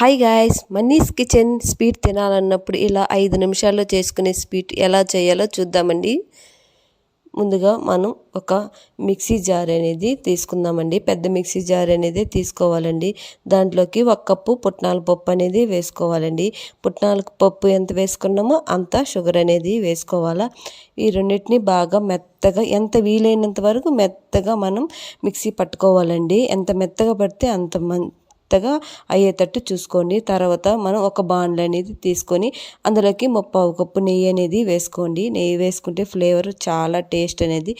Hi guys, Mani's kitchen. Sweet తినాలన్నప్పుడు ఇలా 5 నిమిషాల్లో చేసుకునే స్వీట్ ఎలా చేయాలో చూద్దామండి. ముందుగా మనం ఒక మిక్సీ జార్ అనేది తీసుకుందామండి. పెద్ద మిక్సీ జార్ అనేది తీసుకోవాలండి. దాంట్లోకి 1 కప్పు పుట్నాల పప్పు అనేది వేసుకోవాలండి. పుట్నాల పప్పు ఎంత వేసుకున్నామో అంత షుగర్ అనేది వేసుకోవాలా. ఈ రెండింటిని బాగా మెత్తగా, ఎంత వీలైనంత వరకు మెత్తగా మనం మిక్సీ పట్టుకోవాలండి. ఎంత మెత్తగా పడితే అంత మెత్తగా అయ్యేటట్టు చూసుకోండి. తర్వాత మనం ఒక బాండ్లు అనేది తీసుకొని అందులోకి 1/4 కప్పు నెయ్యి అనేది వేసుకోండి. నెయ్యి వేసుకుంటే ఫ్లేవర్ చాలా టేస్ట్ అనేది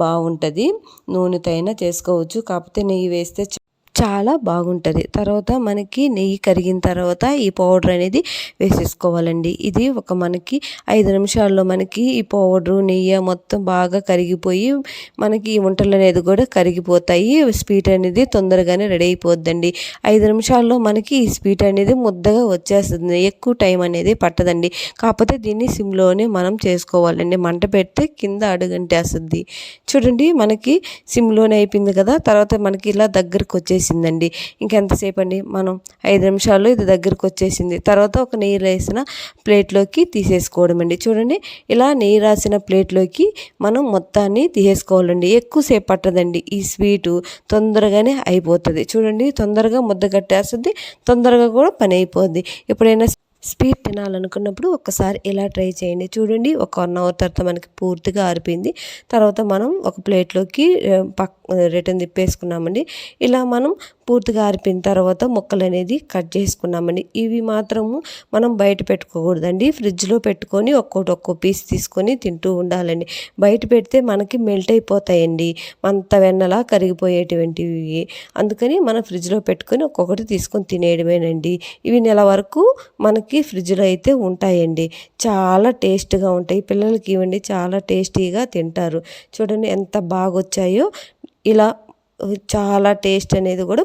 బాగుంటుంది. నూనెతో అయినా చేసుకోవచ్చు, కాకపోతే నెయ్యి వేస్తే చాలా బాగుంటుంది. తర్వాత మనకి నెయ్యి కరిగిన తర్వాత ఈ పౌడర్ అనేది వేసేసుకోవాలండి. ఇది మనకి 5 నిమిషాల్లో మనకి ఈ పౌడరు నెయ్యి మొత్తం బాగా కరిగిపోయి మనకి ఈ వంటలు అనేది కూడా కరిగిపోతాయి. స్వీట్ అనేది తొందరగానే రెడీ అయిపోద్దండి. 5 నిమిషాల్లో మనకి ఈ స్వీట్ అనేది ముద్దగా వచ్చేస్తుంది. ఎక్కువ టైం అనేది పట్టదండి. కాకపోతే దీన్ని సిమ్లోనే మనం చేసుకోవాలండి. మంట పెడితే కింద అడుగంటేస్తుంది. చూడండి, మనకి సిమ్లోనే అయిపోయింది కదా. తర్వాత మనకి ఇలా దగ్గరకు వచ్చేసిందండి. ఇంకెంతసేపు అండి, మనం 5 నిమిషాల్లో ఇది దగ్గరకు వచ్చేసింది. తర్వాత ఒక నెయ్యి రాసిన ప్లేట్లోకి తీసేసుకోవడం అండి. చూడండి, ఇలా నెయ్యి రాసిన ప్లేట్లోకి మనం మొత్తాన్ని తీసేసుకోవాలండి. ఎక్కువసేపు పట్టదండి. ఈ స్వీటు తొందరగానే అయిపోతుంది. చూడండి, తొందరగా ముద్ద కట్టేస్తుంది, తొందరగా కూడా పని అయిపోద్ది. ఎప్పుడైనా స్వీట్ తినాలనుకున్నప్పుడు ఒక్కసారి ఇలా ట్రై చేయండి. చూడండి, ఒక 1 అవర్ తర్వాత మనకి పూర్తిగా ఆరిపోయింది. తర్వాత మనం ఒక ప్లేట్లోకి రిటర్న్ తిప్పేసుకున్నామండి. ఇలా మనం పూర్తిగా ఆరిపోయిన తర్వాత ముక్కలు అనేది కట్ చేసుకున్నామండి. ఇవి మాత్రము మనం బయట పెట్టుకోకూడదండి. ఫ్రిడ్జ్లో పెట్టుకొని ఒక్కో పీస్ తీసుకొని తింటూ ఉండాలండి. బయట పెడితే మనకి మెల్ట్ అయిపోతాయండి, అంత వెన్నలా కరిగిపోయేటువంటివి. అందుకని మనం ఫ్రిడ్జ్లో పెట్టుకొని ఒక్కొక్కటి తీసుకొని తినేయడమేనండి. ఇవి నెల వరకు మనకి ఫ్రిడ్జ్లో అయితే ఉంటాయండి. చాలా టేస్ట్గా ఉంటాయి. పిల్లలకి ఇవ్వండి, చాలా టేస్టీగా తింటారు. చూడండి ఎంత బాగా వచ్చాయో. ఇలా చాలా టేస్ట్ అనేది కూడా